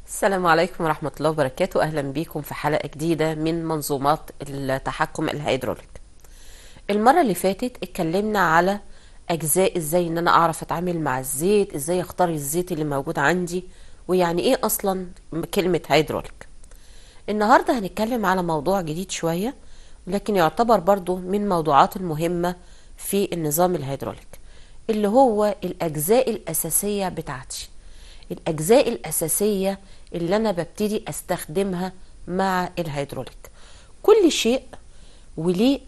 السلام عليكم ورحمة الله وبركاته. أهلا بيكم في حلقة جديدة من منظومات التحكم الهيدروليك. المرة اللي فاتت اتكلمنا على أجزاء ازاي ان انا اعرف اتعامل مع الزيت، ازاي اختار الزيت اللي موجود عندي، ويعني ايه اصلا كلمة هيدروليك. النهاردة هنتكلم على موضوع جديد شوية، لكن يعتبر برضو من موضوعات المهمة في النظام الهيدروليك، اللي هو الأجزاء الأساسية بتاعتي. الأجزاء الأساسية اللي أنا ببتدي أستخدمها مع الهيدروليك. كل شيء وليه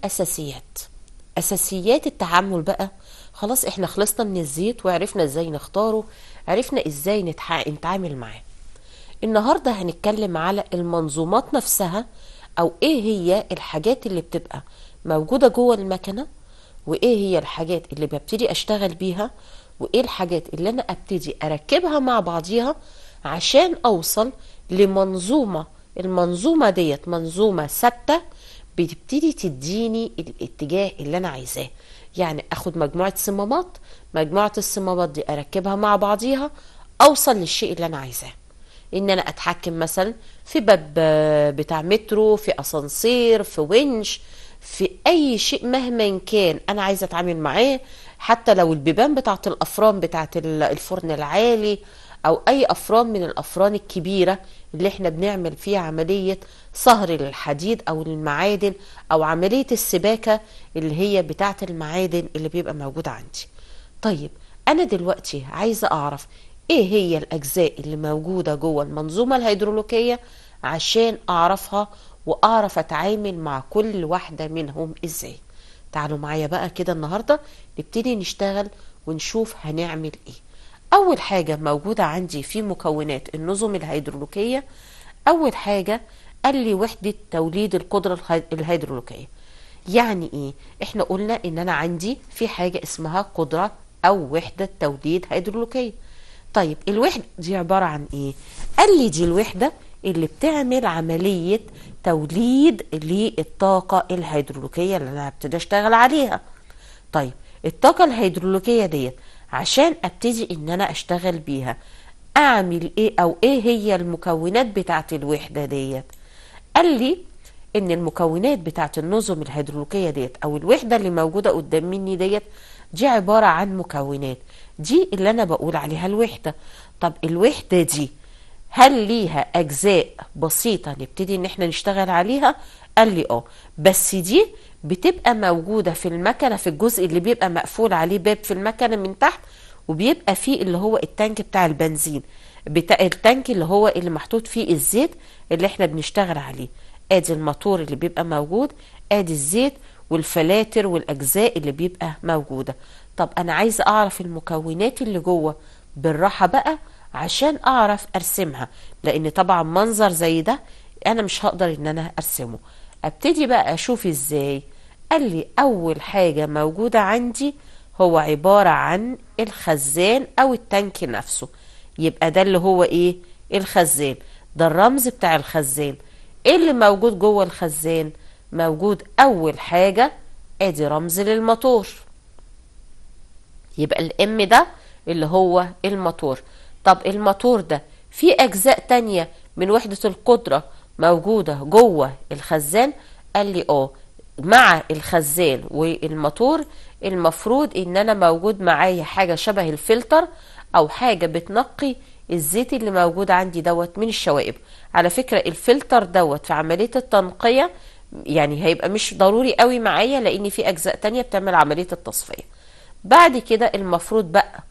أساسيات التعامل بقى. خلاص احنا خلصنا من الزيت وعرفنا ازاي نختاره، عرفنا ازاي نتعامل معاه. النهاردة هنتكلم على المنظومات نفسها، او ايه هي الحاجات اللي بتبقى موجودة جوه المكنة، وايه هي الحاجات اللي ببتدي اشتغل بيها، وايه الحاجات اللي انا ابتدي اركبها مع بعضيها عشان اوصل لمنظومة. المنظومة ديت منظومة ثابتة بتبتدي تديني الاتجاه اللي انا عايزاه. يعني اخد مجموعة الصمامات دي اركبها مع بعضيها، اوصل للشيء اللي انا عايزاه. ان انا اتحكم مثلا في باب بتاع مترو، في اسانسير، في ونش، في اي شيء مهما كان انا عايزه اتعامل معاه. حتى لو البيبان بتاعه الافران بتاعه الفرن العالي، او اي افران من الافران الكبيره اللي احنا بنعمل فيها عمليه صهر للحديد او المعادن، او عمليه السباكه اللي هي بتاعه المعادن اللي بيبقى موجوده عندي. طيب انا دلوقتي عايزه اعرف ايه هي الاجزاء اللي موجوده جوه المنظومه الهيدروليكيه عشان اعرفها واعرف اتعامل مع كل واحده منهم ازاي. تعالوا معايا بقى كده النهارده نبتدي نشتغل ونشوف هنعمل ايه. اول حاجه موجوده عندي في مكونات النظم الهيدروليكيه، اول حاجه قال لي وحده توليد القدره الهيدروليكيه. يعني ايه؟ احنا قلنا ان انا عندي في حاجه اسمها قدره او وحده توليد هيدروليكيه. طيب الوحده دي عباره عن ايه؟ قال لي دي الوحده اللي بتعمل عمليه توليد للطاقه الهيدروليكيه اللي انا هبتدي اشتغل عليها. طيب الطاقه الهيدروليكيه ديت عشان ابتدي ان انا اشتغل بيها اعمل ايه، او ايه هي المكونات بتاعت الوحده ديت؟ قال لي ان المكونات بتاعت النظم الهيدروليكيه ديت او الوحده اللي موجوده قدام مني ديت دي عباره عن مكونات. دي اللي انا بقول عليها الوحده. طب الوحده دي هل ليها اجزاء بسيطه نبتدي ان احنا نشتغل عليها؟ قال لي اه، بس دي بتبقى موجوده في المكنه في الجزء اللي بيبقى مقفول عليه باب في المكنه من تحت، وبيبقى فيه اللي هو التانك بتاع البنزين، بتاع التانك اللي هو اللي محطوط فيه الزيت اللي احنا بنشتغل عليه. ادي الموتور اللي بيبقى موجود، ادي الزيت والفلاتر والاجزاء اللي بيبقى موجوده. طب انا عايزه اعرف المكونات اللي جوه بالراحه بقى عشان اعرف ارسمها، لان طبعا منظر زي ده انا مش هقدر ان انا ارسمه. ابتدي بقى اشوف ازاي. قال لي اول حاجه موجوده عندي هو عباره عن الخزان او التانك نفسه. يبقى ده اللي هو ايه؟ الخزان. ده الرمز بتاع الخزان. ايه اللي موجود جوه الخزان؟ موجود اول حاجة ادي رمز للموتور، يبقى الام ده اللي هو الموتور. طب الموتور ده في اجزاء تانية من وحدة القدرة موجودة جوه الخزان؟ قال لي اه، مع الخزان والموتور المفروض ان انا موجود معايا حاجة شبه الفلتر، او حاجة بتنقي الزيت اللي موجود عندي دوت من الشوائب. على فكرة الفلتر دوت في عملية التنقية يعني هيبقى مش ضروري قوي معايا، لان في اجزاء تانية بتعمل عملية التصفية. بعد كده المفروض بقى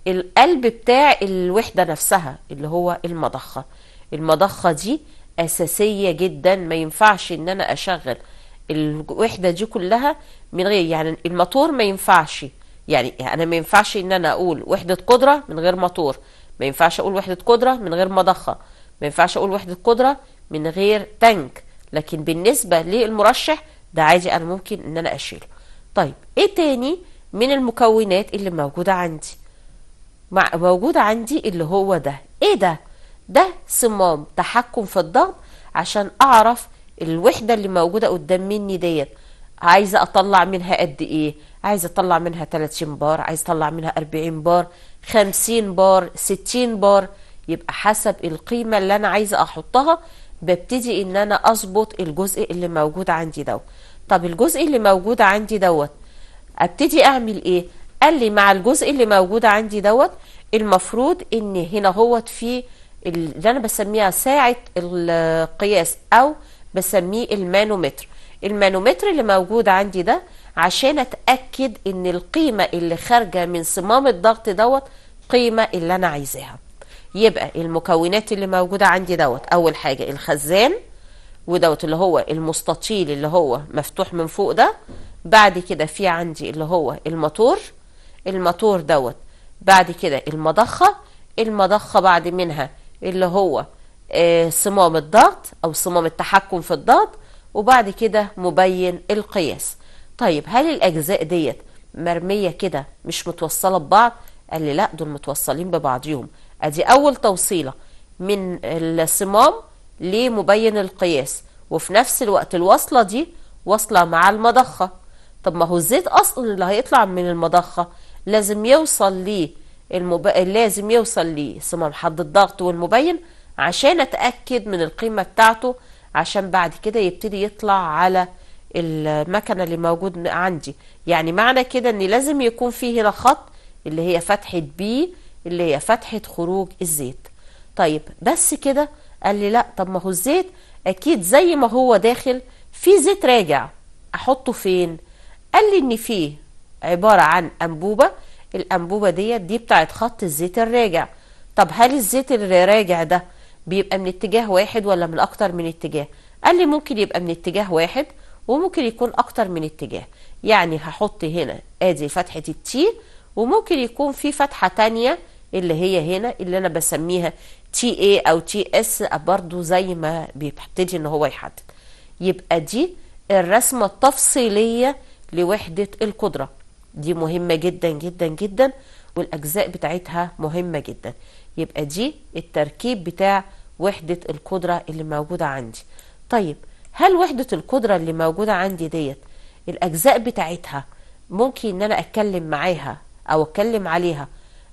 القلب بتاع الوحدة نفسها اللي هو المضخة. المضخة دي أساسية جدا، ما ينفعش ان انا اشغل الوحدة دي كلها من غير، يعني الموتور ما ينفعش، يعني انا ما ينفعش ان انا اقول وحدة قدرة من غير موتور، ما ينفعش اقول وحدة قدرة من غير مضخة، ما ينفعش اقول وحدة قدرة من غير تانك. لكن بالنسبة للمرشح ده عادي انا ممكن ان انا اشيله. طيب ايه تاني من المكونات اللي موجودة عندي؟ موجود عندي اللي هو ده. ايه ده؟ ده صمام تحكم في الضغط عشان اعرف الوحدة اللي موجودة قدام مني ديت عايزة اطلع منها قد ايه. عايزة اطلع منها 30 بار، عايزة اطلع منها 40 بار، 50 بار، 60 بار. يبقى حسب القيمة اللي انا عايزة احطها ببتدي ان انا اظبط الجزء اللي موجود عندي دوت. طب الجزء اللي موجود عندي دوت ابتدي اعمل ايه؟ قال لي مع الجزء اللي موجود عندي دوت المفروض ان هنا هوت في اللي انا بسميها ساعة القياس او بسميه المانومتر. المانومتر اللي موجود عندي ده عشان اتأكد ان القيمة اللي خارجة من صمام الضغط دوت قيمة اللي انا عايزاها. يبقى المكونات اللي موجودة عندي دوت اول حاجة الخزان، ودوت اللي هو المستطيل اللي هو مفتوح من فوق ده. بعد كده في عندي اللي هو الموتور دوت. بعد كده المضخة بعد منها اللي هو صمام الضغط او صمام التحكم في الضغط، وبعد كده مبين القياس. طيب هل الاجزاء ديت مرمية كده مش متوصلة ببعض؟ قال لي لا، دول متوصلين ببعضيهم. ادي اول توصيلة من الصمام لمبين القياس، وفي نفس الوقت الوصلة دي واصلة مع المضخة. طب ما هو الزيت اصلا اللي هيطلع من المضخة لازم يوصل لصمام حد الضغط والمبين عشان اتأكد من القيمة بتاعته، عشان بعد كده يبتدي يطلع على المكنة اللي موجود عندي. يعني معنى كده ان لازم يكون فيه هنا خط اللي هي فتحة بي اللي هي فتحة خروج الزيت. طيب بس كده؟ قال لي لا. طب ما هو الزيت اكيد زي ما هو داخل في زيت راجع، احطه فين؟ قال لي ان فيه عبارة عن انبوبة. الانبوبة دي بتاعت خط الزيت الراجع. طب هل الزيت الراجع ده بيبقى من اتجاه واحد ولا من اكتر من اتجاه؟ قال لي ممكن يبقى من اتجاه واحد وممكن يكون اكتر من اتجاه. يعني هحط هنا ادي فتحة التي، وممكن يكون في فتحة تانية اللي هي هنا اللي انا بسميها تي اي او تي اس، برضو زي ما بيبتدي ان هو يحدد. يبقى دي الرسمة التفصيلية لوحدة القدرة. دي مهمة جدا جدا جدا، والاجزاء بتاعتها مهمة جدا. يبقى دي التركيب بتاع وحدة القدرة اللي موجودة عندي. طيب هل وحدة القدرة اللي موجودة عندي ديت الاجزاء بتاعتها ممكن ان انا اتكلم معاها او اتكلم عليها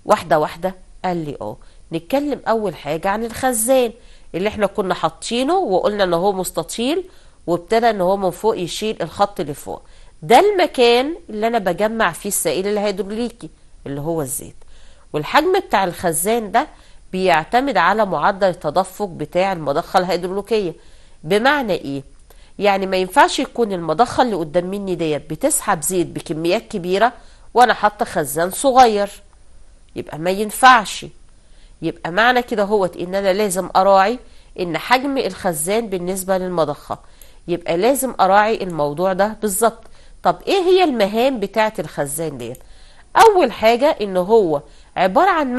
واحدة واحدة؟ قال لي نتكلم اول حاجة عن الخزان اللي احنا كنا حاطينه وقلنا ان هو مستطيل، وابتدى ان هو من فوق يشيل الخط اللي فوق. ده المكان اللي انا بجمع فيه السائل الهيدروليكي اللي هو الزيت. والحجم بتاع الخزان ده بيعتمد على معدل التدفق بتاع المضخة الهيدروليكية. بمعنى ايه؟ يعني ما ينفعش يكون المضخة اللي قدام مني ديت بتسحب زيت بكميات كبيرة وانا حاطة خزان صغير، يبقى ما ينفعش. يبقى معنى كده ان انا لازم اراعي ان حجم الخزان بالنسبة للمضخة، يبقى لازم اراعي الموضوع ده بالظبط. طب ايه هي المهام بتاعة الخزان ديت؟ اول حاجة ان هو عبارة عن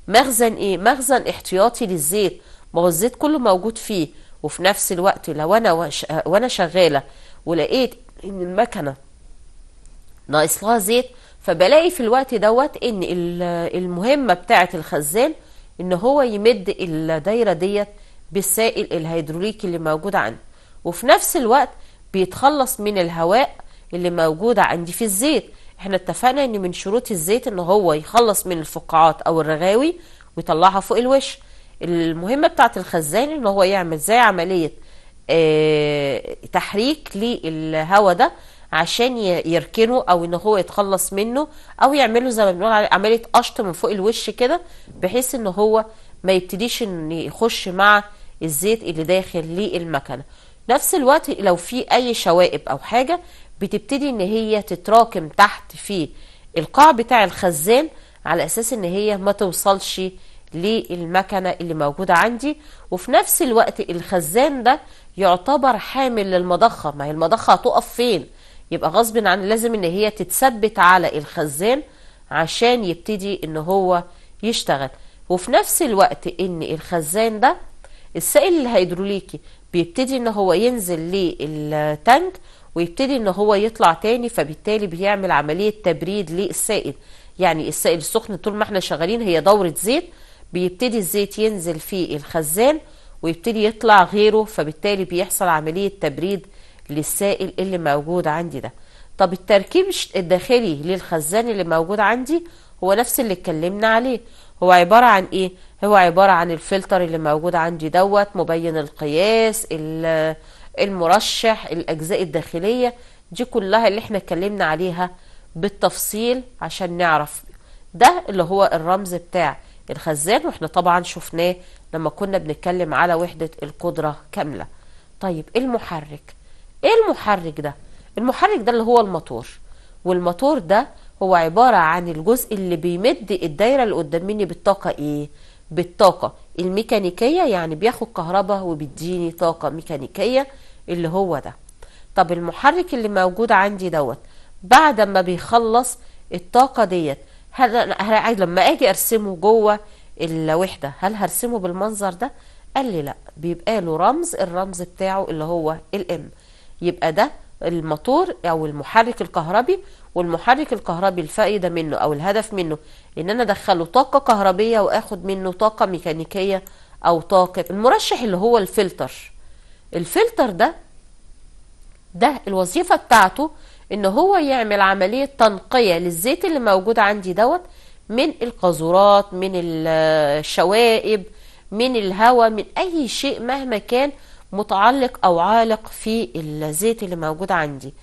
مخزن ايه؟ مخزن احتياطي للزيت. ما هو الزيت كله موجود فيه، وفي نفس الوقت لو انا وانا شغالة ولقيت ان المكنة ناقص لها زيت، فبلاقي في الوقت دوت ان المهمة بتاعة الخزان ان هو يمد الدايرة ديت بالسائل الهيدروليكي اللي موجود عندي، وفي نفس الوقت بيتخلص من الهواء اللي موجود عندي في الزيت. احنا اتفقنا ان من شروط الزيت ان هو يخلص من الفقاعات او الرغاوي ويطلعها فوق الوش. المهمة بتاعة الخزان ان هو يعمل زي عملية تحريك للهواء ده عشان يركنه او ان هو يتخلص منه، او يعمله زي ما بنقول عملية قشط من فوق الوش كده، بحيث ان هو ما يبتديش ان يخش مع الزيت اللي داخل للمكنة. نفس الوقت لو في اي شوائب او حاجة بتبتدي ان هي تتراكم تحت في القاع بتاع الخزان على اساس ان هي ما توصلش للمكنة اللي موجودة عندي. وفي نفس الوقت الخزان ده يعتبر حامل للمضخة. ما هي المضخة هتقف فين؟ يبقى غصب عن لازم ان هي تتثبت على الخزان عشان يبتدي ان هو يشتغل. وفي نفس الوقت ان الخزان ده السائل الهيدروليكي بيبتدي ان هو ينزل للتانك ويبتدي ان هو يطلع تاني، فبالتالي بيعمل عملية تبريد للسائل. يعني السائل السخن طول ما احنا شغالين هي دورة زيت، بيبتدي الزيت ينزل في الخزان ويبتدي يطلع غيره، فبالتالي بيحصل عملية تبريد للسائل اللي موجود عندي ده. طب التركيب الداخلي للخزان اللي موجود عندي هو نفس اللي اتكلمنا عليه. هو عبارة عن ايه؟ هو عبارة عن الفلتر اللي موجود عندي دوت، مبين القياس، المرشح، الأجزاء الداخلية، دي كلها اللي احنا اتكلمنا عليها بالتفصيل عشان نعرف. ده اللي هو الرمز بتاع الخزان، واحنا طبعا شفناه لما كنا بنتكلم على وحدة القدرة كاملة. طيب المحرك، ايه المحرك ده؟ المحرك ده اللي هو الموتور، والموتور ده هو عبارة عن الجزء اللي بيمد الدايرة اللي قدام مني بالطاقة ايه؟ بالطاقة الميكانيكية، يعني بياخد كهرباء وبيديني طاقة ميكانيكية اللي هو ده. طب المحرك اللي موجود عندي دوت بعد ما بيخلص الطاقة ديت، هل لما اجي ارسمه جوه الوحدة هل هرسمه بالمنظر ده؟ قال لي لا، بيبقى له رمز، الرمز بتاعه اللي هو الام. يبقى ده الموتور او المحرك الكهربي. والمحرك الكهربي الفائدة منه او الهدف منه ان انا ادخله طاقة كهربية واخد منه طاقة ميكانيكية او طاقة. المرشح اللي هو الفلتر، الفلتر ده الوظيفة بتاعته ان هو يعمل عملية تنقية للزيت اللي موجود عندي دوت من القاذورات، من الشوائب، من الهواء، من اي شيء مهما كان متعلق او عالق في الزيت اللي موجود عندي.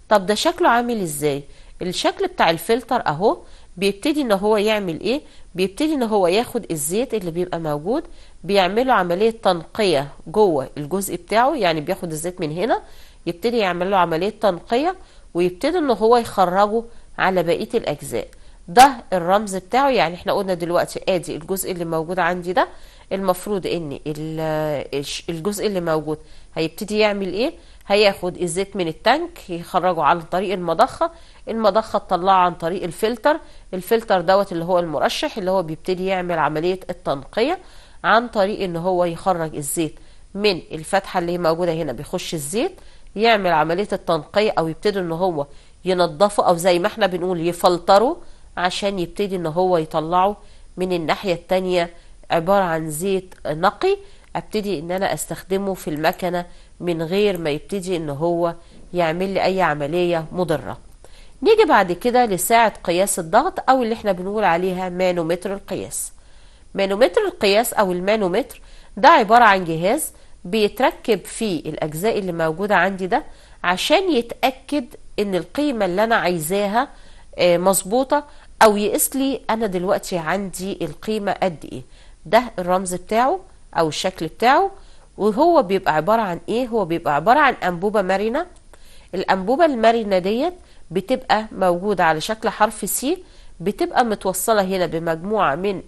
طب ده شكله عامل ازاي؟ الشكل بتاع الفلتر اهو. بيبتدي ان هو يعمل ايه؟ بيبتدي ان هو ياخد الزيت اللي بيبقى موجود، بيعمله عملية تنقية جوه الجزء بتاعه، يعني بياخد الزيت من هنا يبتدي يعمل له عملية تنقية ويبتدي ان هو يخرجه على بقية الاجزاء. ده الرمز بتاعه. يعني احنا قلنا دلوقتي ادي الجزء اللي موجود عندي ده، المفروض ان الجزء اللي موجود هيبتدي يعمل ايه؟ هياخد الزيت من التانك يخرجه عن طريق المضخة، المضخة تطلعه عن طريق الفلتر، الفلتر دوت اللي هو المرشح اللي هو بيبتدي يعمل عملية التنقية عن طريق ان هو يخرج الزيت من الفتحة اللي هي موجودة هنا، بيخش الزيت يعمل عملية التنقية او يبتدي ان هو ينظفه او زي ما احنا بنقول يفلتره عشان يبتدي ان هو يطلعه من الناحية التانية عبارة عن زيت نقي ابتدي ان انا استخدمه في المكنة من غير ما يبتدي ان هو يعمل لي اي عملية مضرة. نيجي بعد كده لساعة قياس الضغط او اللي احنا بنقول عليها مانومتر القياس. مانومتر القياس او المانومتر ده عبارة عن جهاز بيتركب فيه الاجزاء اللي موجودة عندي ده عشان يتأكد ان القيمة اللي انا عايزاها مظبوطة، او يقيس لي انا دلوقتي عندي القيمة قد ايه. ده الرمز بتاعه او الشكل بتاعه. وهو بيبقى عبارة عن ايه؟ هو بيبقى عبارة عن انبوبة مرنة. الانبوبة المرنة ديت بتبقى موجودة على شكل حرف سي، بتبقى متوصلة هنا بمجموعة من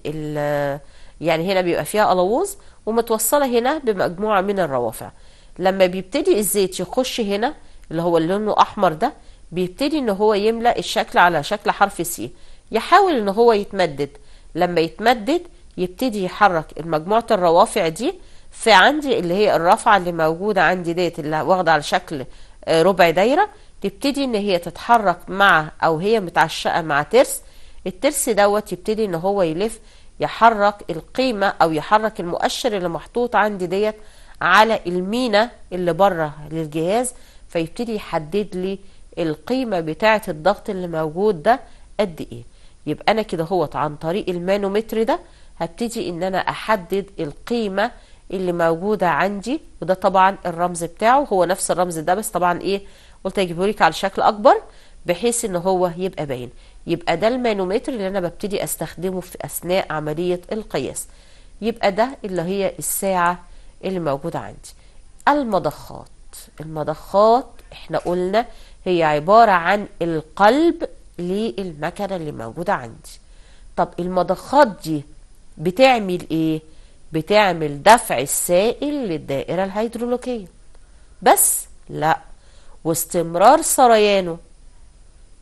يعني هنا بيبقى فيها ألووز ومتوصلة هنا بمجموعة من الروافع. لما بيبتدي الزيت يخش هنا اللي هو اللي لونه أحمر ده، بيبتدي ان هو يملأ الشكل على شكل حرف سي، يحاول ان هو يتمدد. لما يتمدد يبتدي يحرك مجموعة الروافع دي في عندي اللي هي الرافعة اللي موجودة عندي ديت اللي واخدة على شكل ربع دايرة، تبتدي ان هي تتحرك مع او هي متعشقة مع ترس. الترس دوت يبتدي ان هو يلف يحرك القيمة او يحرك المؤشر اللي محطوط عندي ديت على المينا اللي بره للجهاز، فيبتدي يحدد لي القيمة بتاعة الضغط اللي موجود ده قد ايه. يبقى انا كده هوت عن طريق المانومتر ده هبتدي ان انا احدد القيمة اللي موجودة عندي. وده طبعا الرمز بتاعه هو نفس الرمز ده، بس طبعا ايه قلت اجيبه لك على شكل اكبر بحيث ان هو يبقى باين. يبقى ده المانومتر اللي انا ببتدي استخدمه في اثناء عملية القياس. يبقى ده اللي هي الساعة اللي موجودة عندي. المضخات، المضخات احنا قلنا هي عبارة عن القلب للمكنة اللي موجودة عندي. طب المضخات دي بتعمل ايه؟ بتعمل دفع السائل للدائرة الهيدروليكية بس؟ لا، واستمرار سريانه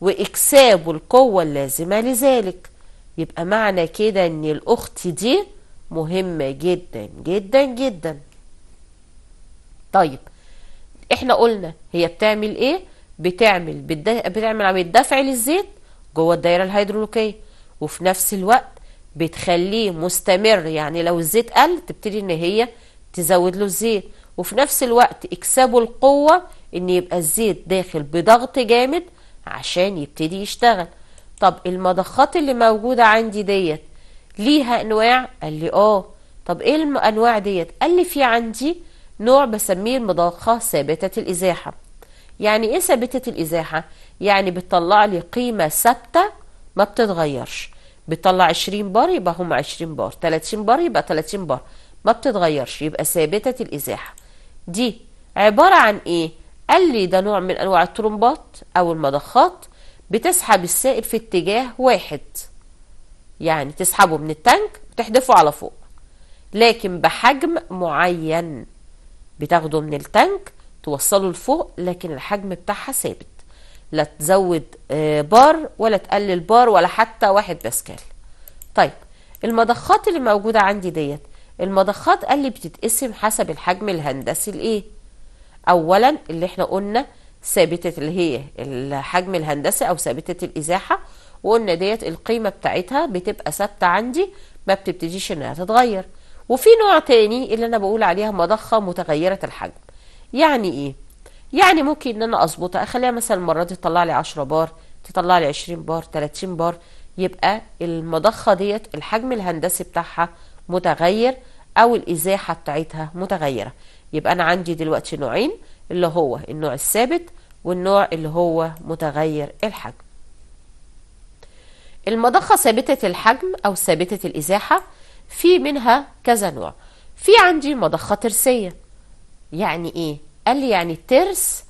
واكسابه القوة اللازمة لذلك. يبقى معنى كده ان الاخت دي مهمة جدا جدا جدا. طيب احنا قلنا هي بتعمل ايه؟ بتعمل عملية دفع للزيت جوه الدائرة الهيدروليكية، وفي نفس الوقت بتخليه مستمر، يعني لو الزيت قل تبتدي ان هي تزود له الزيت، وفي نفس الوقت اكسابه القوة ان يبقى الزيت داخل بضغط جامد عشان يبتدي يشتغل. طب المضخات اللي موجودة عندي ديت ليها انواع؟ قال لي اه. طب ايه الانواع ديت؟ قال لي في عندي نوع بسميه المضخة ثابتة الازاحة. يعني ايه ثابتة الازاحة؟ يعني بتطلع لي قيمة ثابتة ما بتتغيرش. بتطلع 20 بار يبقى هم 20 بار، 30 بار يبقى 30 بار، ما بتتغيرش، يبقى ثابتة الازاحة. دي عبارة عن ايه؟ قال لي ده نوع من انواع الطرمبات او المضخات، بتسحب السائل في اتجاه واحد. يعني تسحبه من التانك وتحدفه على فوق، لكن بحجم معين. بتاخده من التانك توصله لفوق، لكن الحجم بتاعها ثابت، لا تزود بار ولا تقلل بار ولا حتى 1 باسكال. طيب المضخات اللي موجودة عندي ديت، المضخات قال لي بتتقسم حسب الحجم الهندسي الايه. اولا اللي احنا قلنا ثابتة اللي هي الحجم الهندسي او ثابتة الازاحة، وقلنا ديت القيمة بتاعتها بتبقى ثابتة عندي، ما بتبتديش انها تتغير. وفي نوع تاني اللي انا بقول عليها مضخة متغيرة الحجم. يعني ايه؟ يعني ممكن ان انا اظبطها، اخليها مثلا المرة دي تطلع لي 10 بار، تطلع لي 20 بار، 30 بار. يبقى المضخة ديت الحجم الهندسي بتاعها متغير او الازاحة بتاعتها متغيرة. يبقى انا عندي دلوقتي نوعين، اللي هو النوع الثابت والنوع اللي هو متغير الحجم. المضخة ثابتة الحجم او ثابتة الازاحة في منها كذا نوع. في عندي مضخة ترسية. يعني ايه؟ قال لي يعني الترس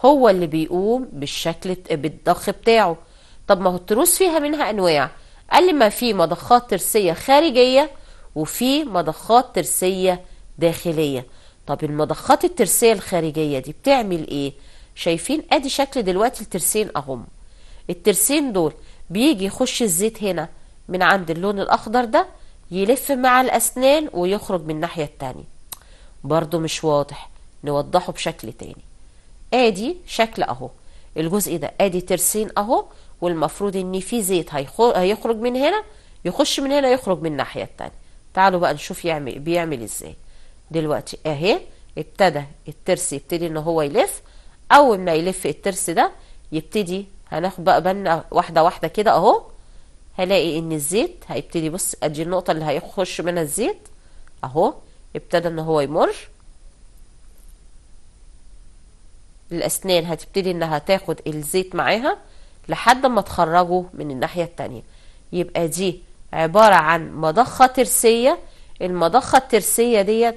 هو اللي بيقوم بالضخ بتاعه. طب ما هو التروس فيها منها انواع. قال لي ما في مضخات ترسية خارجية وفي مضخات ترسية داخلية. طب المضخات الترسية الخارجية دي بتعمل ايه؟ شايفين ادي شكل دلوقتي الترسين اهم. الترسين دول بيجي يخش الزيت هنا من عند اللون الاخضر ده، يلف مع الاسنان ويخرج من الناحية التانية. برضو مش واضح، نوضحه بشكل تاني. ادي شكل اهو، الجزء ده ادي ترسين اهو، والمفروض ان في زيت هيخرج من هنا، يخش من هنا، يخرج من الناحية التانية. تعالوا بقى نشوف بيعمل ازاي. دلوقتي اهي ابتدى الترس يبتدي ان هو يلف. اول ما يلف الترس ده يبتدي، هناخد بقى بالنا واحدة واحدة كده اهو. هلاقي ان الزيت هيبتدي، بص ادي النقطة اللي هيخش منها الزيت اهو، ابتدى ان هو يمر. الاسنان هتبتدي انها تاخد الزيت معاها لحد ما تخرجه من الناحية التانية. يبقى دي عبارة عن مضخة ترسية. المضخة الترسية ديت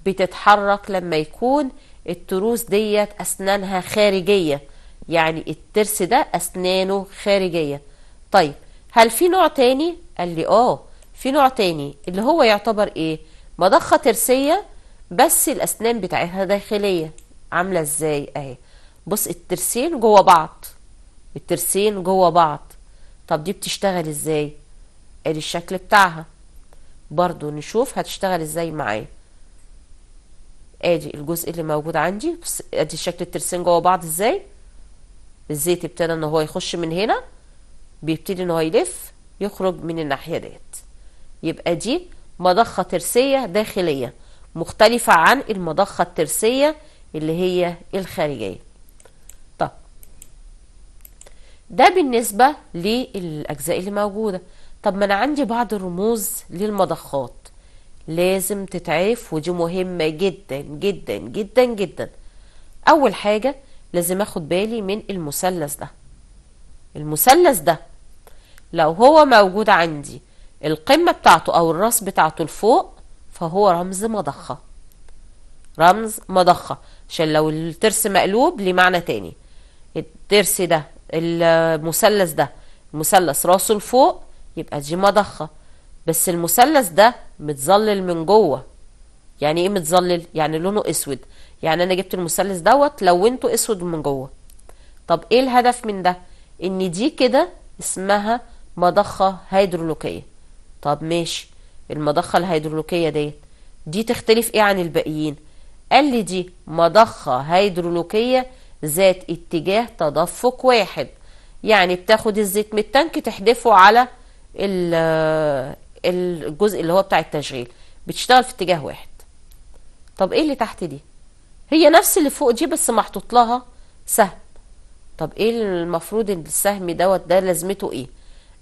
بتتحرك لما يكون التروس ديت اسنانها خارجية، يعني الترس ده اسنانه خارجية. طيب هل في نوع تاني؟ قال لي اه في نوع تاني، اللي هو يعتبر ايه؟ مضخة ترسية بس الاسنان بتاعتها داخلية. عاملة ازاي؟ اهي بص الترسين جوه بعض، الترسين جوه بعض. طب دي بتشتغل ازاي؟ ادي الشكل بتاعها، برضو نشوف هتشتغل ازاي معايا. ادي الجزء اللي موجود عندي، بص ادي شكل الترسين جوه بعض ازاي. الزيت ابتدى ان هو يخش من هنا، بيبتدي ان هو يلف يخرج من الناحية ديت. يبقى دي مضخة ترسية داخلية مختلفة عن المضخة الترسية اللي هي الخارجية. طب ده بالنسبة للأجزاء اللي موجودة. طب ما أنا عندي بعض الرموز للمضخات لازم تتعرف، ودي مهمة جدا جدا جدا جدا. أول حاجة لازم أخد بالي من المثلث ده. المثلث ده لو هو موجود عندي القمة بتاعته أو الراس بتاعته لفوق، فهو رمز مضخة. رمز مضخة، عشان لو الترس مقلوب ليه معنى تاني. الترس ده المثلث ده، المثلث راسه لفوق، يبقى دي مضخة. بس المثلث ده متظلل من جوه. يعني ايه متظلل؟ يعني لونه اسود. يعني انا جبت المثلث دوت لونته اسود من جوه. طب ايه الهدف من ده؟ ان دي كده اسمها مضخة هيدرولوكية. طب ماشي، المضخة الهيدرولوكية دي تختلف ايه عن الباقيين؟ قال لي دي مضخة هيدرولوكية ذات اتجاه تدفق واحد. يعني بتاخد الزيت من التانك تحدفه على الجزء اللي هو بتاع التشغيل، بتشتغل في اتجاه واحد. طب ايه اللي تحت دي؟ هي نفس اللي فوق دي بس محطوط لها سهم. طب ايه المفروض ان السهم دوت ده لازمته ايه؟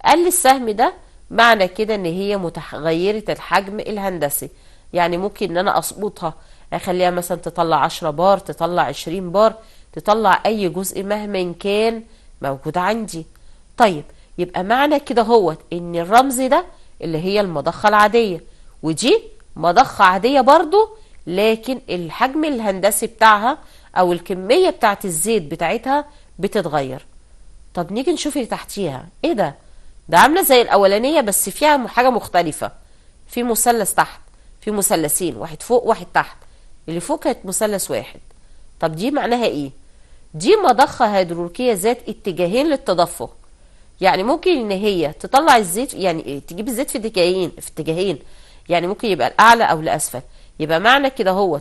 قال لي السهم ده معنى كده ان هي متغيرة الحجم الهندسي. يعني ممكن ان انا اظبطها، اخليها مثلا تطلع 10 بار، تطلع 20 بار، تطلع اي جزء مهما كان موجود عندي. طيب يبقى معنى كده هو ان الرمز ده اللي هي المضخة العادية، ودي مضخة عادية برضو، لكن الحجم الهندسي بتاعها او الكمية بتاعت الزيت بتاعتها بتتغير. طب نيجي نشوف اللي تحتيها، ايه ده؟ ده عاملة زي الاولانية بس فيها حاجة مختلفة. في مثلث تحت، في مثلثين، واحد فوق واحد تحت. اللي فوق كانت مثلث واحد. طب دي معناها ايه؟ دي مضخة هيدروليكية ذات اتجاهين للتدفق. يعني ممكن ان هي تطلع الزيت، يعني تجيب الزيت في اتجاهين، يعني ممكن يبقى الاعلى او الاسفل. يبقى معنى كده هو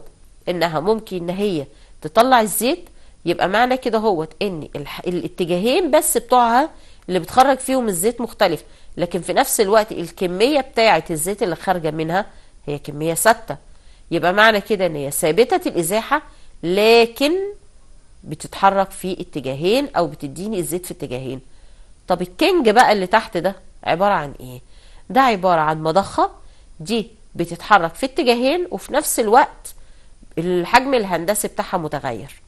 انها ممكن ان هي تطلع الزيت. يبقى معنى كده هو ان الاتجاهين بس بتوعها اللي بتخرج فيهم الزيت مختلف، لكن في نفس الوقت الكمية بتاعة الزيت اللي خارجة منها هي كمية ثابتة. يبقى معنى كده ان هي ثابتة الازاحة، لكن بتتحرك في اتجاهين او بتديني الزيت في اتجاهين. طب الكنج بقى اللي تحت ده عبارة عن ايه؟ ده عبارة عن مضخة، دي بتتحرك في اتجاهين وفي نفس الوقت الحجم الهندسي بتاعها متغير.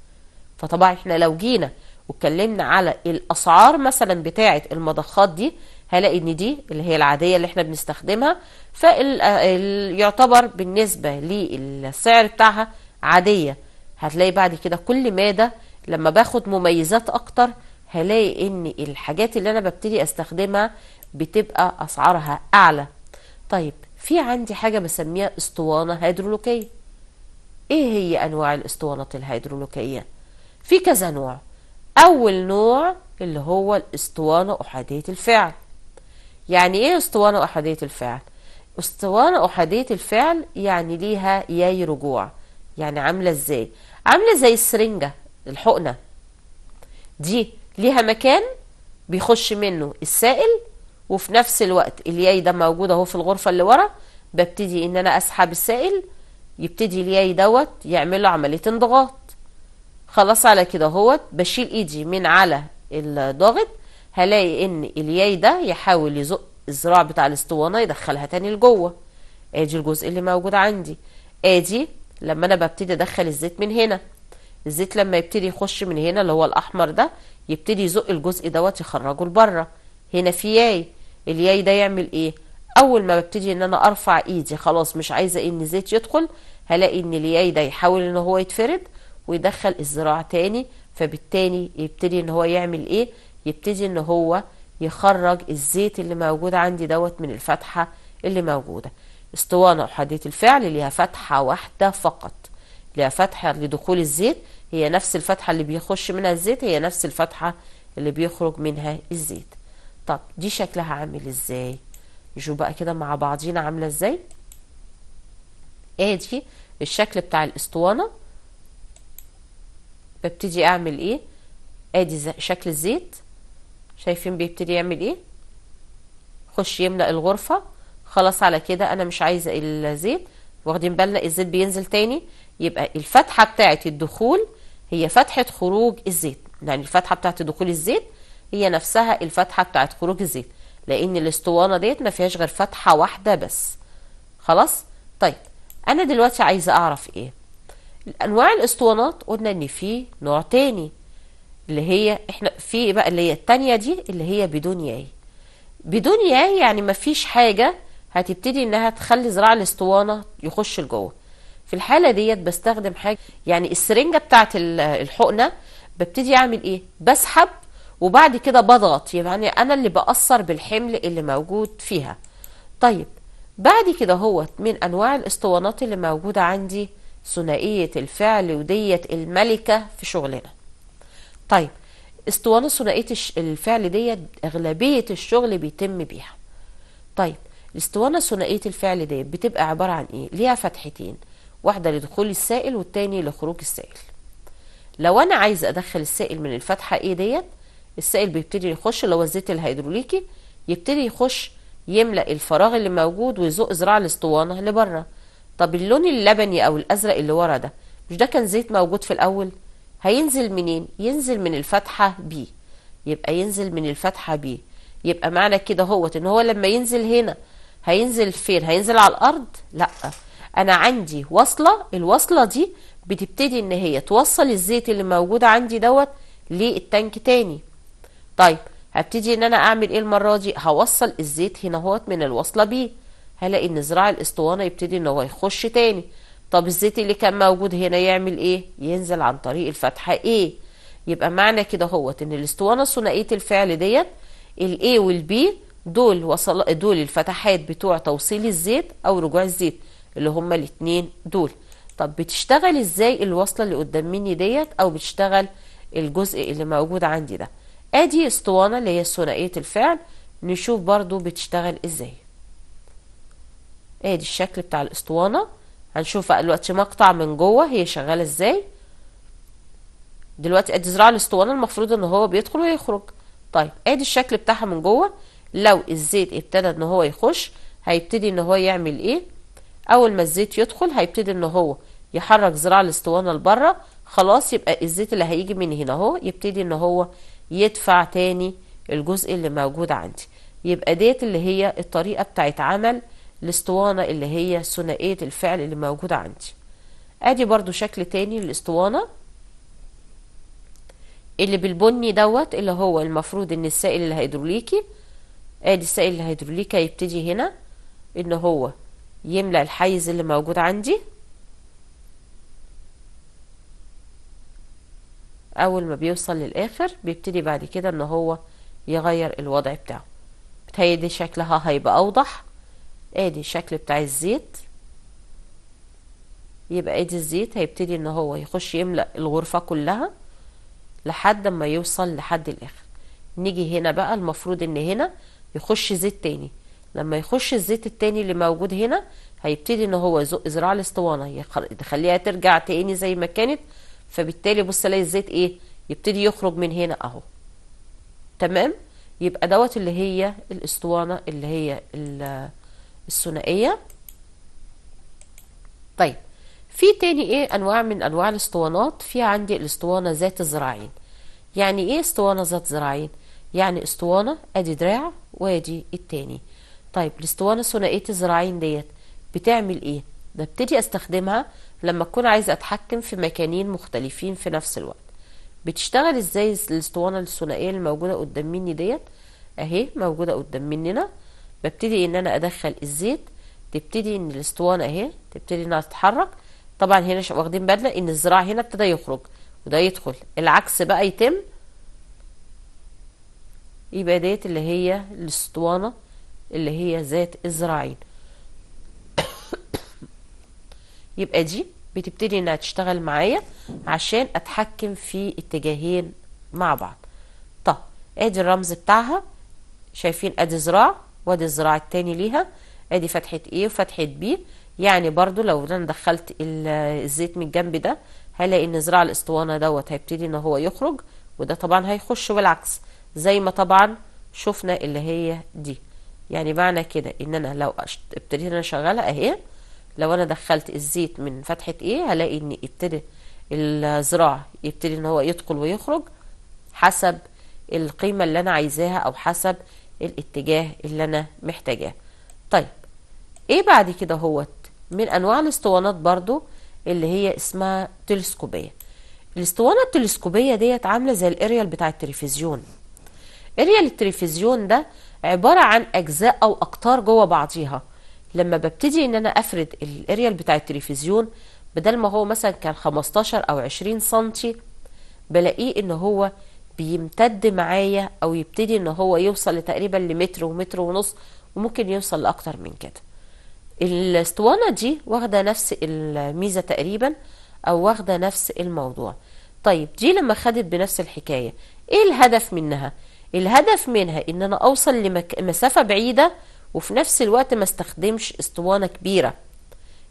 فطبعا احنا لو جينا واتكلمنا على الاسعار مثلا بتاعة المضخات دي، هلاقي ان دي اللي هي العادية اللي احنا بنستخدمها، فيعتبر بالنسبة للسعر بتاعها عادية. هتلاقي بعد كده كل مادة لما باخد مميزات اكتر، هلاقي ان الحاجات اللي انا ببتدي استخدمها بتبقى اسعارها اعلى. طيب في عندي حاجة بسميها اسطوانة هيدروليكية. ايه هي انواع الاسطوانات الهيدروليكية؟ في كذا نوع. اول نوع اللي هو الاسطوانة احادية الفعل. يعني ايه اسطوانة احادية الفعل؟ اسطوانة احادية الفعل يعني ليها ياي رجوع. يعني عاملة ازاي؟ عاملة زي السرنجة، الحقنة دي ليها مكان بيخش منه السائل، وفي نفس الوقت الياي ده موجود اهو في الغرفة اللي ورا. ببتدي ان انا اسحب السائل، يبتدي الياي دوت يعمل له عملية انضغاط. خلاص على كده اهوت بشيل ايدي من على الضاغط، هلاقي ان الياي ده يحاول يزق الذراع بتاع الاسطوانة يدخلها تاني لجوه. ادي الجزء اللي موجود عندي. ادي لما انا ببتدي ادخل الزيت من هنا، الزيت لما يبتدي يخش من هنا اللي هو الاحمر ده، يبتدي يزق الجزء دوت يخرجه لبره. هنا في ياي، الياي ده يعمل ايه؟ اول ما ببتدي ان انا ارفع ايدي خلاص مش عايزه ان الزيت يدخل، هلاقي ان الياي ده يحاول ان هو يتفرد ويدخل الذراع تاني. فبالتالي يبتدي ان هو يعمل ايه؟ يبتدي ان هو يخرج الزيت اللي موجود عندي دوت من الفتحه اللي موجوده. اسطوانه احاديه الفعل ليها فتحه واحده فقط، ليها فتحه لدخول الزيت، هي نفس الفتحه اللي بيخش منها الزيت هي نفس الفتحه اللي بيخرج منها الزيت. طب دي شكلها عامل ازاي؟ نشوف بقى كده مع بعضينا عامله ازاي. ادي الشكل بتاع الاسطوانه. ببتدي اعمل ايه؟ ادي شكل الزيت، شايفين بيبتدي يعمل ايه؟ خش يملأ الغرفة. خلاص على كده انا مش عايزة الزيت، واخدين بالنا الزيت بينزل تاني. يبقى الفتحة بتاعة الدخول هي فتحة خروج الزيت، يعني الفتحة بتاعة دخول الزيت هي نفسها الفتحة بتاعة خروج الزيت، لان الاسطوانة ديت ما فيهاش غير فتحة واحدة بس. خلاص. طيب انا دلوقتي عايزة اعرف ايه انواع الاسطوانات. قلنا ان في نوع تاني اللي هي احنا في بقى اللي هي التانية دي اللي هي بدون ياي. بدون ياي يعني مفيش حاجة هتبتدي انها تخلي ذراع الاسطوانة يخش لجوه. في الحالة ديت بستخدم حاجة، يعني السرنجة بتاعت الحقنة. ببتدي اعمل ايه؟ بسحب وبعد كده بضغط، يعني انا اللي بأثر بالحمل اللي موجود فيها. طيب بعد كده هو من انواع الاسطوانات اللي موجودة عندي ثنائية الفعل، وديت الملكة في شغلنا. طيب اسطوانة ثنائية الفعل ديت اغلبية الشغل بيتم بيها. طيب الاسطوانة ثنائية الفعل ديت بتبقى عبارة عن ايه؟ ليها فتحتين، واحدة لدخول السائل والتاني لخروج السائل. لو انا عايزة ادخل السائل من الفتحة ايه ديت، السائل بيبتدي يخش اللي هو الزيت الهيدروليكي، يبتدي يخش يملأ الفراغ اللي موجود ويزق ذراع الاسطوانة لبره. طب اللون اللبني او الازرق اللي ورا ده، مش ده كان زيت موجود في الاول؟ هينزل منين؟ ينزل من الفتحة بي. يبقى ينزل من الفتحة بي، يبقى معنى كده هو ان هو لما ينزل هنا هينزل فين؟ هينزل على الارض؟ لا، انا عندي وصلة، الوصلة دي بتبتدي ان هي توصل الزيت اللي موجود عندي دوت للتانك تاني. طيب هبتدي ان انا اعمل ايه المرة دي؟ هوصل الزيت هنا اهوت من الوصلة بي، هلاقي ان ذراع الاسطوانة يبتدي ان هو يخش تاني. طب الزيت اللي كان موجود هنا يعمل ايه؟ ينزل عن طريق الفتحة ايه. يبقى معنى كده هوت ان الاسطوانة ثنائية الفعل ديت الاي والبي دول الفتحات بتوع توصيل الزيت او رجوع الزيت اللي هما الاتنين دول. طب بتشتغل ازاي الوصلة اللي قدام مني ديت، او بتشتغل الجزء اللي موجود عندي ده؟ ادي اسطوانة اللي هي ثنائية الفعل، نشوف برضو بتشتغل ازاي. ادي الشكل بتاع الاسطوانة، هنشوف بقى دلوقتي مقطع من جوه هي شغالة ازاي. دلوقتي ادي ذراع الاسطوانة المفروض ان هو بيدخل ويخرج. طيب ادي الشكل بتاعها من جوه، لو الزيت ابتدى ان هو يخش هيبتدي ان هو يعمل ايه؟ اول ما الزيت يدخل هيبتدي ان هو يحرك ذراع الاسطوانة لبره، خلاص يبقى الزيت اللي هيجي من هنا اهو يبتدي ان هو يدفع تاني الجزء اللي موجود عندي. يبقى ديت اللي هي الطريقة بتاعت عمل الاسطوانة اللي هي ثنائية الفعل اللي موجودة عندي. ادي برضو شكل تاني للاسطوانة اللي بالبني دوت، اللي هو المفروض ان السائل الهيدروليكي، ادي السائل الهيدروليكي هيبتدي هنا ان هو يملأ الحيز اللي موجود عندي. اول ما بيوصل للاخر بيبتدي بعد كده ان هو يغير الوضع بتاعه. بتهيألي شكلها هيبقى اوضح. ادي الشكل بتاع الزيت، يبقى ادي الزيت هيبتدي ان هو يخش يملأ الغرفة كلها لحد ما يوصل لحد الاخر. نيجي هنا بقى، المفروض ان هنا يخش زيت تاني. لما يخش الزيت التاني اللي موجود هنا هيبتدي ان هو يزق ذراع الاسطوانة يخليها ترجع تاني زي ما كانت، فبالتالي بص الاقي الزيت ايه؟ يبتدي يخرج من هنا اهو. تمام؟ يبقى دوت اللي هي الاسطوانة اللي هي الثنائية. طيب في تاني ايه انواع من انواع الاسطوانات؟ في عندي الاسطوانة ذات الذراعين. يعني ايه اسطوانة ذات ذراعين؟ يعني اسطوانة ادي دراع وادي التاني. طيب الاسطوانة ثنائية الذراعين ديت بتعمل ايه؟ ببتدي استخدمها لما اكون عايزة اتحكم في مكانين مختلفين في نفس الوقت. بتشتغل ازاي الاسطوانة الثنائية اللي موجودة قدام مني ديت؟ اهي موجودة قدام مننا. ببتدي ان انا ادخل الزيت، تبتدي ان الاسطوانة اهي تبتدي انها تتحرك. طبعا هنا واخدين بالنا ان الذراع هنا ابتدى يخرج وده يدخل، العكس بقى يتم. يبقى ديت اللي هي الاسطوانة اللي هي ذات الذراعين. يبقى دي بتبتدي انها تشتغل معايا عشان اتحكم في اتجاهين مع بعض. طب ادي الرمز بتاعها، شايفين ادي ذراع وادي الذراع التاني ليها، ادي فتحة ايه وفتحة بي. يعني برضو لو انا دخلت الزيت من الجنب ده هلاقي ان ذراع الاسطوانة دوت هيبتدي ان هو يخرج، وده طبعا هيخش بالعكس زي ما طبعا شفنا اللي هي دي. يعني معنى كده ان انا لو ابتديت انا شغالة اهي، لو انا دخلت الزيت من فتحة ايه هلاقي ان ابتدي الذراع يبتدي ان هو يدخل ويخرج حسب القيمة اللي انا عايزاها او حسب الاتجاه اللي انا محتاجاه. طيب ايه بعد كده؟ هو من انواع الاسطوانات برضو اللي هي اسمها تلسكوبية. الاسطوانة التلسكوبية ديت عاملة زي الاريال بتاع التلفزيون. اريال التلفزيون ده عبارة عن اجزاء او اقطار جوه بعضيها. لما ببتدي ان انا افرد الاريال بتاع التلفزيون، بدل ما هو مثلا كان 15 او 20 سنتي، بلاقيه ان هو بيمتد معايا او يبتدي ان هو يوصل تقريبا لمتر ومتر ونص، وممكن يوصل لاكتر من كده. الاسطوانة دي واخدة نفس الميزة تقريبا او واخدة نفس الموضوع. طيب دي لما خدت بنفس الحكاية، ايه الهدف منها؟ الهدف منها ان انا اوصل لمسافة بعيدة وفي نفس الوقت ما استخدمش اسطوانة كبيرة.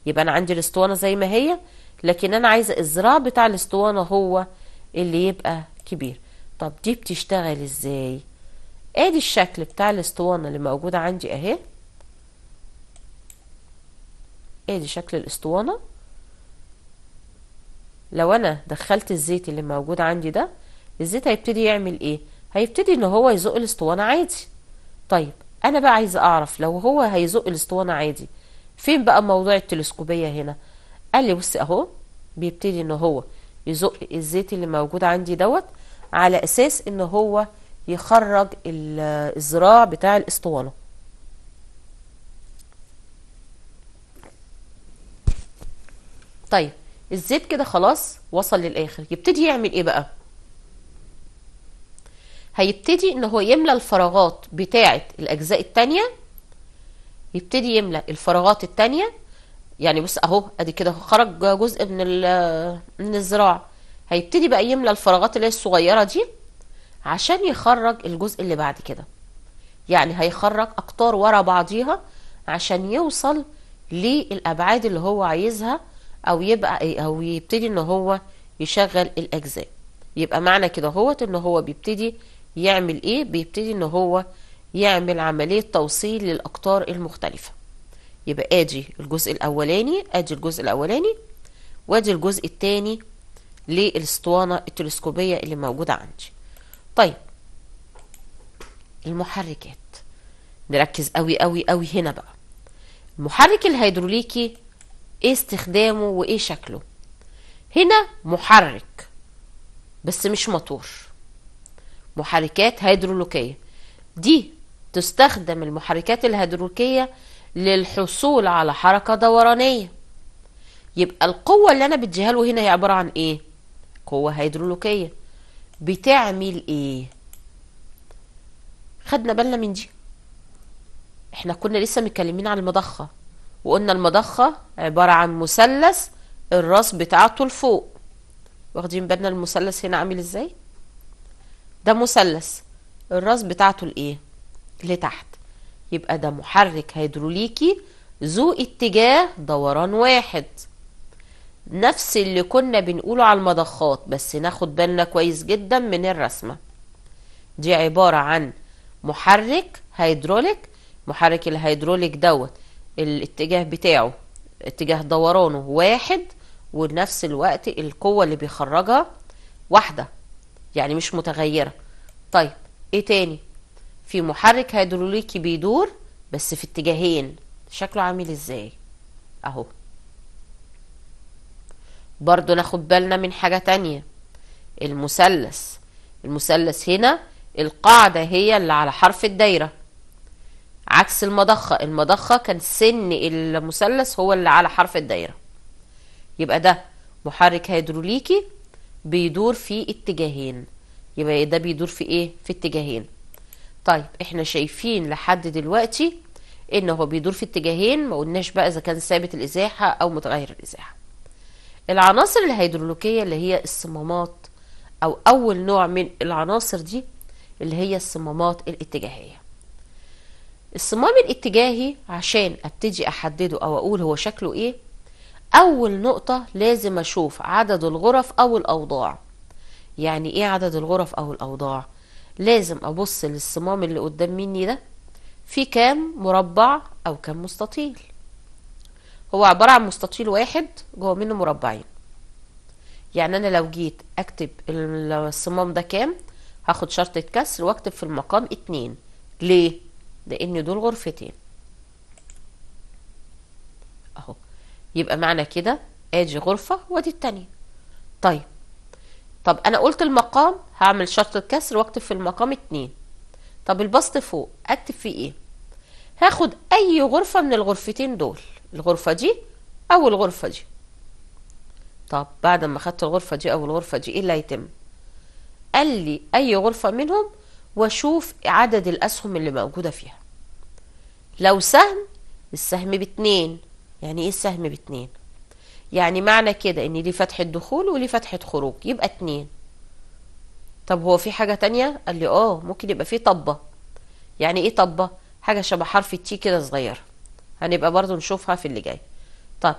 يبقى انا عندي الاسطوانة زي ما هي، لكن انا عايزة الذراع بتاع الاسطوانة هو اللي يبقى كبير. طب دي بتشتغل ازاي؟ ادي الشكل بتاع الاسطوانة اللي موجودة عندي اهي. ادي شكل الاسطوانة. لو انا دخلت الزيت اللي موجود عندي ده، الزيت هيبتدي يعمل ايه؟ هيبتدي ان هو يزق الاسطوانة عادي. طيب انا بقى عايزه اعرف لو هو هيزق الاسطوانه عادي، فين بقى موضوع التلسكوبيه هنا؟ قال لي بص اهو، بيبتدي ان هو يزق الزيت اللي موجود عندي دوت على اساس ان هو يخرج الذراع بتاع الاسطوانه. طيب الزيت كده خلاص وصل للاخر، يبتدي يعمل ايه بقى؟ هيبتدي ان هو يملى الفراغات بتاعه الاجزاء التانية، يبتدي يملى الفراغات التانية. يعني بص اهو ادي كده خرج جزء من الذراع، هيبتدي بقى يملى الفراغات اللي هي الصغيره دي عشان يخرج الجزء اللي بعد كده. يعني هيخرج اقطار ورا بعضيها عشان يوصل للابعاد اللي هو عايزها، او يبقى او يبتدي ان هو يشغل الاجزاء. يبقى معنى كده هوت ان هو بيبتدي يعمل ايه؟ بيبتدي ان هو يعمل عمليه توصيل للاقطار المختلفه. يبقى ادي الجزء الاولاني، ادي الجزء الاولاني، وادي الجزء الثاني للاسطوانه التلسكوبيه اللي موجوده عندي. طيب المحركات، نركز قوي قوي قوي هنا بقى. المحرك الهيدروليكي ايه استخدامه وايه شكله؟ هنا محرك بس مش موتور، محركات هيدروليكيه. دي تستخدم المحركات الهيدروليكيه للحصول على حركه دورانيه. يبقى القوة اللي أنا بديها له هنا هي عبارة عن إيه؟ قوة هيدروليكية. بتعمل إيه؟ خدنا بالنا من دي. إحنا كنا لسه متكلمين عن المضخة، وقلنا المضخة عبارة عن مثلث الراس بتاعته لفوق. واخدين بالنا المثلث هنا عامل إزاي؟ ده مثلث الراس بتاعته لإيه؟ لتحت. يبقى ده محرك هيدروليكي ذو اتجاه دوران واحد، نفس اللي كنا بنقوله على المضخات، بس ناخد بالنا كويس جدا من الرسمة. دي عبارة عن محرك هيدروليك. محرك الهيدروليك دوت الاتجاه بتاعه اتجاه دورانه واحد، ونفس الوقت القوة اللي بيخرجها واحدة، يعني مش متغيرة. طيب ايه تاني؟ في محرك هيدروليكي بيدور بس في اتجاهين، شكله عامل ازاي؟ اهو. برضو ناخد بالنا من حاجة تانية، المثلث. المثلث هنا القاعدة هي اللي على حرف الدايرة، عكس المضخة. المضخة كان سن المثلث هو اللي على حرف الدايرة. يبقى ده محرك هيدروليكي بيدور في اتجاهين. يبقى ده بيدور في ايه؟ في اتجاهين. طيب احنا شايفين لحد دلوقتي ان هو بيدور في اتجاهين، ما قلناش بقى اذا كان ثابت الازاحة او متغير الازاحة. العناصر الهيدروليكية اللي هي الصمامات، او اول نوع من العناصر دي اللي هي الصمامات الاتجاهية. الصمام الاتجاهي عشان ابتدي احدده او اقول هو شكله ايه، اول نقطة لازم اشوف عدد الغرف او الاوضاع. يعني ايه عدد الغرف او الاوضاع؟ لازم ابص للصمام اللي قدام مني ده في كام مربع او كام مستطيل. هو عبارة عن مستطيل واحد جوه منه مربعين. يعني انا لو جيت اكتب الصمام ده كام، هاخد شرطة كسر واكتب في المقام 2. ليه؟ لان دول غرفتين اهو. يبقى معنى كده ادي غرفة وادي التانية. طب انا قلت المقام هعمل شرطة كسر واكتب في المقام 2. طب البسط فوق اكتب فيه ايه؟ هاخد اي غرفة من الغرفتين دول، الغرفة دي او الغرفة دي. طب بعد ما خدت الغرفة دي او الغرفة دي ايه اللي هيتم؟ قال لي اي غرفة منهم واشوف عدد الاسهم اللي موجودة فيها. لو سهم، السهم ب2. يعني ايه السهم ب2؟ يعني معنى كده ان ليه فتحة دخول وليه فتحة خروج، يبقى 2. طب هو في حاجة تانية؟ قال لي ممكن يبقى في طبة. يعني ايه طبة؟ حاجة شبه حرف التي كده صغيرة، هنبقى برضو نشوفها في اللي جاي. طب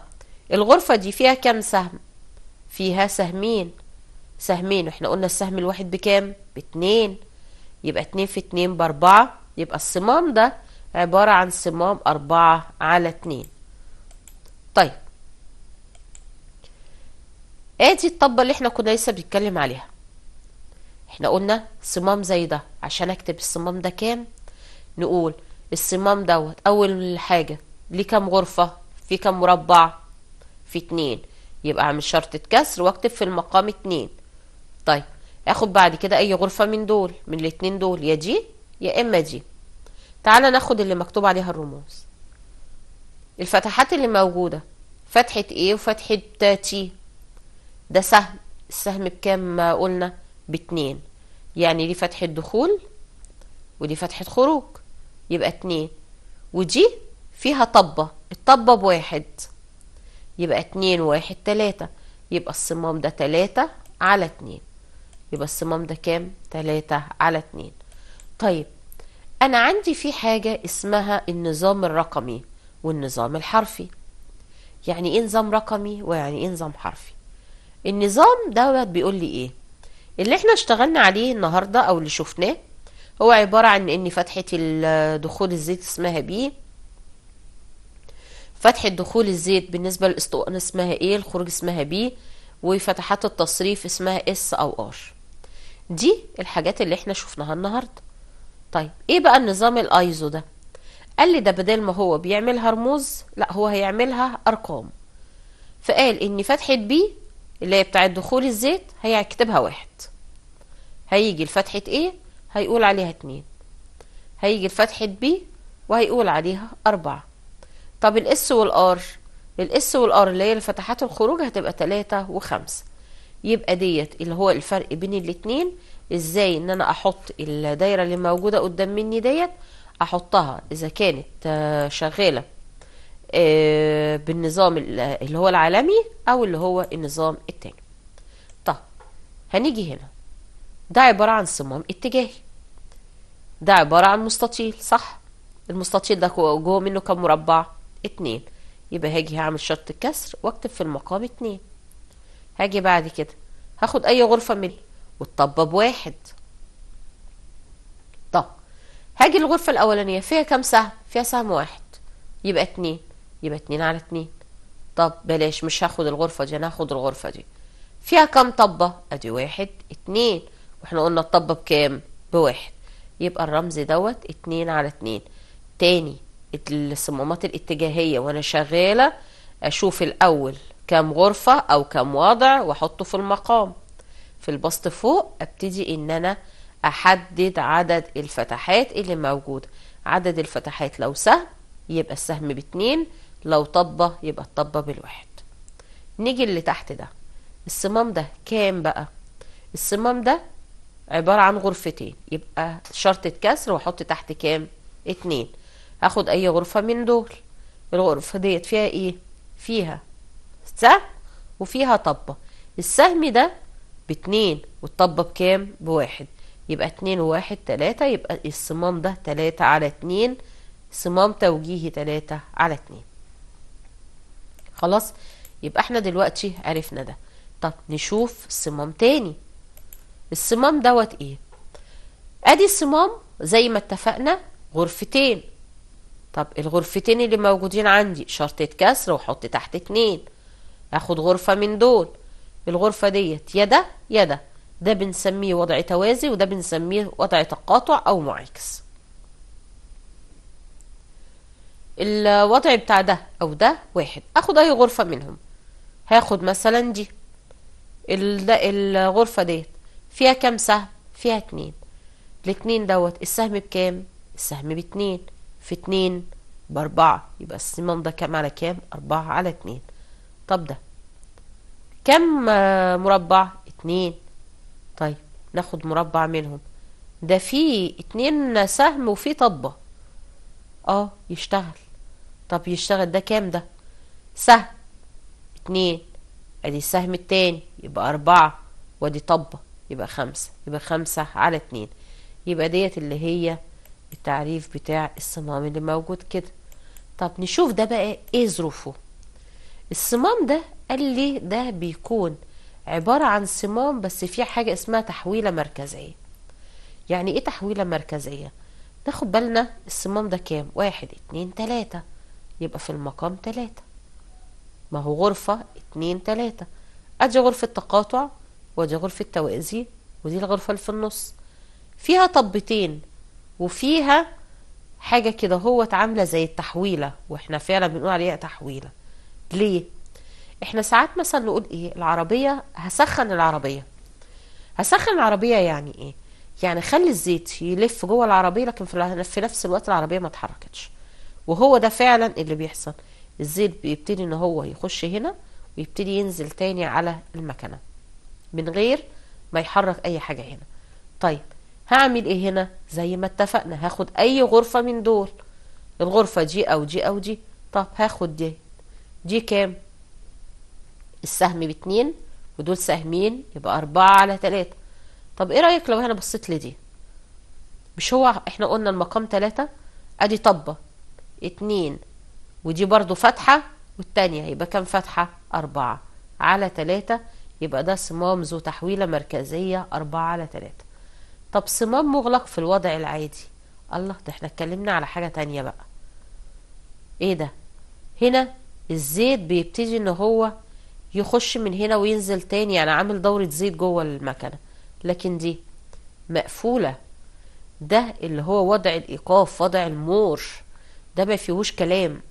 الغرفة دي فيها كام سهم؟ فيها سهمين. سهمين، احنا قلنا السهم الواحد بكام؟ ب2. يبقى 2 في 2 ب4. يبقى الصمام ده عبارة عن صمام 4/2. طيب ادي الطبة اللي احنا كنا لسه بنتكلم عليها. احنا قلنا صمام زي ده عشان اكتب الصمام ده كام، نقول الصمام دوت اول حاجة ليه كام غرفة، في كام مربع، في 2. يبقى اعمل شرطة كسر واكتب في المقام 2. طيب اخد بعد كده اي غرفة من دول، من الاتنين دول، يا دي يا اما دي. تعالى ناخد اللي مكتوب عليها الرموز. الفتحات اللي موجودة فتحة ايه وفتحة تي. ده سهم، السهم بكام ما قلنا؟ ب2. يعني دي فتحة دخول ودي فتحة خروج، يبقى 2. ودي فيها طبة، الطبة ب1، يبقى 2 و1 3. يبقى الصمام ده 3/2. يبقى الصمام ده كام؟ 3/2. طيب انا عندي في حاجة اسمها النظام الرقمي والنظام الحرفي. يعني ايه نظام رقمي ويعني ايه نظام حرفي؟ النظام دوت بيقول لي ايه؟ اللي احنا اشتغلنا عليه النهاردة او اللي شفناه هو عبارة عن ان فتحة دخول الزيت اسمها بي، فتحة دخول الزيت بالنسبة للاسطوانة اسمها ايه، الخروج اسمها بي، وفتحات التصريف اسمها اس او ار. دي الحاجات اللي احنا شفناها النهاردة. طيب ايه بقى النظام الايزو ده؟ قال لي ده بدل ما هو بيعملها رموز، لا هو هيعملها ارقام. فقال ان فتحة بي اللي هي بتاعت دخول الزيت هيكتبها 1، هيجي لفتحة ايه هيقول عليها 2، هيجي لفتحة بي وهيقول عليها 4. طب الاس والار، الاس والار اللي هي الفتحات الخروج هتبقى 3 و5. يبقى ديت اللي هو الفرق بين الاتنين. ازاي ان انا احط الدايرة اللي موجودة قدام مني ديت، احطها اذا كانت شغالة بالنظام اللي هو العالمي او اللي هو النظام التاني. طب هنيجي هنا، ده عبارة عن صمام اتجاهي، ده عبارة عن مستطيل، صح؟ المستطيل ده جوه منه كم مربع؟ 2. يبقى هاجي هعمل شرط الكسر واكتب في المقام 2. هاجي بعد كده هاخد اي غرفة منه والطبة ب1. طب هاجي الغرفة الاولانية فيها كم سهم؟ فيها سهم 1، يبقى 2. يبقى 2/2. طب بلاش، مش هاخد الغرفة دي، انا هاخد الغرفة دي. فيها كم طبة؟ ادي 1 2، واحنا قلنا الطبة بكام؟ ب1. يبقى الرمز دوت 2/2. تاني، الصمامات الاتجاهية وانا شغالة اشوف الاول كام غرفة او كام وضع واحطه في المقام. في البسط فوق ابتدي ان انا احدد عدد الفتحات اللي موجودة. عدد الفتحات لو سهم يبقى السهم ب2، لو طبة يبقى الطبة ب1. نيجي اللي تحت ده، الصمام ده كام بقى؟ الصمام ده عبارة عن غرفتين، يبقى شرطة كسر واحط تحت كام؟ 2. هاخد اي غرفة من دول. الغرفة ديت فيها ايه؟ فيها سهم وفيها طبة. السهم ده ب2 والطبة بكام؟ ب1. يبقى 2 و1 3. يبقى الصمام ده 3/2، صمام توجيهي 3/2. خلاص، يبقى احنا دلوقتي عرفنا ده. طب نشوف صمام تاني. الصمام دوت ايه؟ ادي الصمام زي ما اتفقنا غرفتين. طب الغرفتين اللي موجودين عندي شرطة كسر واحط تحت 2. هاخد غرفة من دول، الغرفة ديت يا ده يا ده، ده بنسميه وضع توازي وده بنسميه وضع تقاطع او معاكس. الوضع بتاع ده او ده 1، اخد اي غرفة منهم. هاخد مثلا دي، الغرفة ديت فيها كام سهم؟ فيها 2. الاتنين دوت السهم بكام؟ السهم ب2، في 2 ب4. يبقى الصمام ده كام على كام؟ 4/2. طب ده كم مربع؟ 2. طيب ناخد مربع منهم، ده فيه 2 سهم وفيه طبة، يشتغل. طب يشتغل ده كام؟ ده سهم 2، ادي السهم التاني يبقى 4، وادي طبة يبقى 5، يبقى 5/2. يبقى ديت اللي هي التعريف بتاع الصمام اللي موجود كده. طب نشوف ده بقى ايه ظروفه. الصمام ده قال لي ده بيكون عبارة عن صمام بس فيه حاجة اسمها تحويلة مركزية. يعني ايه تحويلة مركزية؟ ناخد بالنا الصمام ده كام؟ 1 2 3، يبقى في المقام 3. ما هو غرفة 2 3، ادي غرفة تقاطع ودي غرفة توازي ودي الغرفة اللي في النص. فيها طبتين وفيها حاجة كده هو عاملة زي التحويلة، واحنا فعلا بنقول عليها تحويلة. ليه؟ احنا ساعات مثلا نقول ايه، العربية هسخن العربية. هسخن العربية يعني ايه؟ يعني خلي الزيت يلف جوه العربية، لكن في نفس الوقت العربية ما اتحركتش. وهو ده فعلا اللي بيحصل. الزيت بيبتدي ان هو يخش هنا ويبتدي ينزل تاني على المكنة من غير ما يحرك اي حاجة هنا. طيب هعمل ايه هنا؟ زي ما اتفقنا، هاخد اي غرفة من دول، الغرفة دي او دي او دي. طب هاخد دي كام؟ السهم ب2 ودول سهمين، يبقى 4/3. طب ايه رأيك لو انا بصيت لدي؟ مش هو احنا قلنا المقام 3؟ ادي طبة 2 ودي برضو فتحة والتانية، يبقى كام فتحة؟ 4/3. يبقى ده صمام ذو تحويلة مركزية 4/3. طب صمام مغلق في الوضع العادي؟ الله، ده احنا اتكلمنا على حاجة تانية بقى. ايه ده؟ هنا الزيت بيبتدي ان هو يخش من هنا وينزل تاني، يعني عامل دورة زيت جوه المكنة. لكن دي مقفولة. ده اللي هو وضع الايقاف، وضع المور، ده ما فيهوش كلام.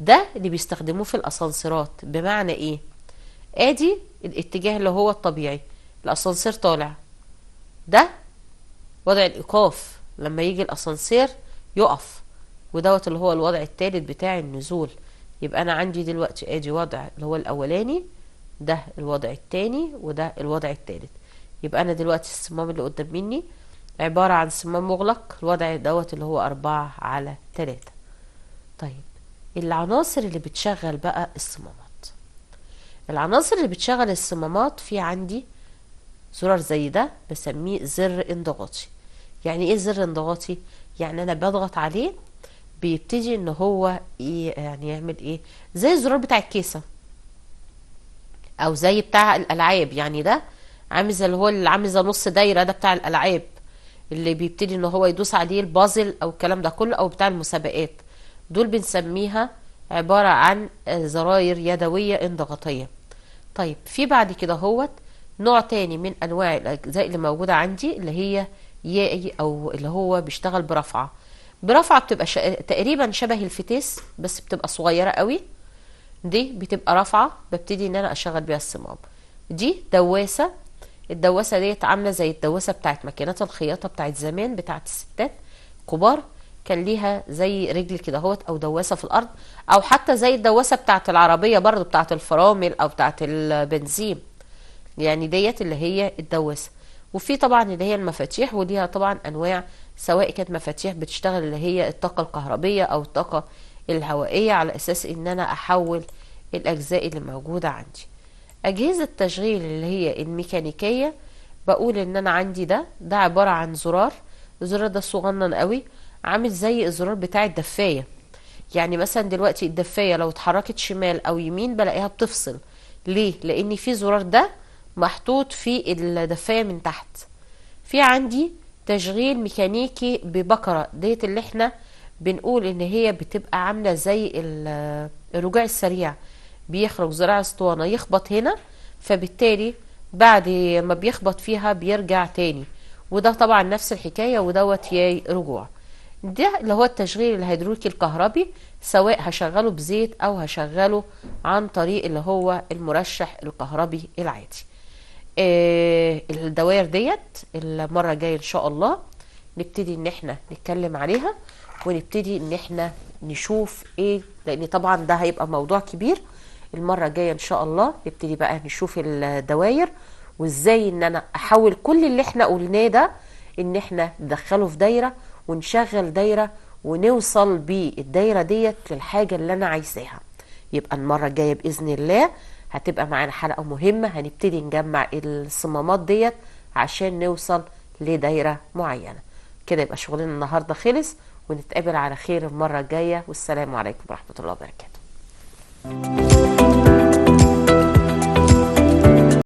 ده اللي بيستخدموه في الاسانسيرات. بمعنى ايه؟ ادي الاتجاه اللي هو الطبيعي، الاسانسير طالع، ده وضع الايقاف لما يجي الاسانسير يقف، ودوت اللي هو الوضع الثالث بتاع النزول. يبقى انا عندي دلوقتي ادي وضع اللي هو الاولاني، ده الوضع الثاني، وده الوضع الثالث. يبقى انا دلوقتي الصمام اللي قدام مني عبارة عن صمام مغلق، الوضع دوت اللي هو 4/3. طيب العناصر اللي بتشغل بقى الصمامات. العناصر اللي بتشغل الصمامات، في عندي زرار زي ده بسميه زر انضغاطي. يعني ايه زر انضغاطي؟ يعني انا بضغط عليه بيبتدي ان هو يعني يعمل ايه، زي الزرار بتاع الكيسة او زي بتاع الالعاب. يعني ده عامل زي اللي هو اللي عامل زي نص دايرة، ده بتاع الالعاب اللي بيبتدي ان هو يدوس عليه البازل او الكلام ده كله، او بتاع المسابقات. دول بنسميها عبارة عن زراير يدوية انضغاطية. طيب في بعد كده هوت نوع تاني من انواع الاجزاء اللي موجودة عندي، اللي هي يائي، او اللي هو بيشتغل برفعة. برفعة بتبقى تقريبا شبه الفتيس، بس بتبقى صغيرة قوي. دي بتبقى رافعة ببتدي ان انا اشغل بيها الصمام. دي دواسة. الدواسة ديت عاملة زي الدواسة بتاعت ماكينات الخياطة بتاعت زمان، بتاعت الستات كبار، كان ليها زي رجل كده هوت، او دواسة في الارض، او حتى زي الدواسة بتاعت العربية برضو، بتاعت الفرامل او بتاعت البنزين. يعني ديت اللي هي الدواسة. وفي طبعا اللي هي المفاتيح، وليها طبعا انواع، سواء كانت مفاتيح بتشتغل اللي هي الطاقة الكهربية او الطاقة الهوائية، على اساس ان انا احول الاجزاء اللي موجودة عندي. اجهزة التشغيل اللي هي الميكانيكية، بقول ان انا عندي ده عبارة عن زرار. الزرار ده صغنن قوي، عامل زي الزرار بتاع الدفاية. يعني مثلا دلوقتي الدفاية لو اتحركت شمال او يمين بلاقيها بتفصل. ليه؟ لان في زرار ده محطوط في الدفاية من تحت. في عندي تشغيل ميكانيكي ببكرة، ديت اللي احنا بنقول ان هي بتبقى عاملة زي الرجوع السريع. بيخرج زراع اسطوانة يخبط هنا، فبالتالي بعد ما بيخبط فيها بيرجع تاني. وده طبعا نفس الحكاية، ودوت ياي رجوع. ده اللي هو التشغيل الهيدروليكي الكهربي، سواء هشغله بزيت او هشغله عن طريق اللي هو المرشح الكهربي العادي. الدوائر ديت المرة الجاية ان شاء الله نبتدي ان احنا نتكلم عليها، ونبتدي ان احنا نشوف ايه، لان طبعا ده هيبقى موضوع كبير. المرة الجاية ان شاء الله نبتدي بقى نشوف الدوائر، وازاي ان انا احول كل اللي احنا قلناه ده ان احنا ندخله في دايرة، ونشغل دايرة، ونوصل بالدايرة ديت للحاجة اللي انا عايزاها. يبقى المرة الجاية بإذن الله هتبقى معانا حلقة مهمة، هنبتدي نجمع الصمامات ديت عشان نوصل لدايرة معينة. كده يبقى شغلنا النهاردة خلص، ونتقابل على خير المرة الجاية، والسلام عليكم ورحمة الله وبركاته.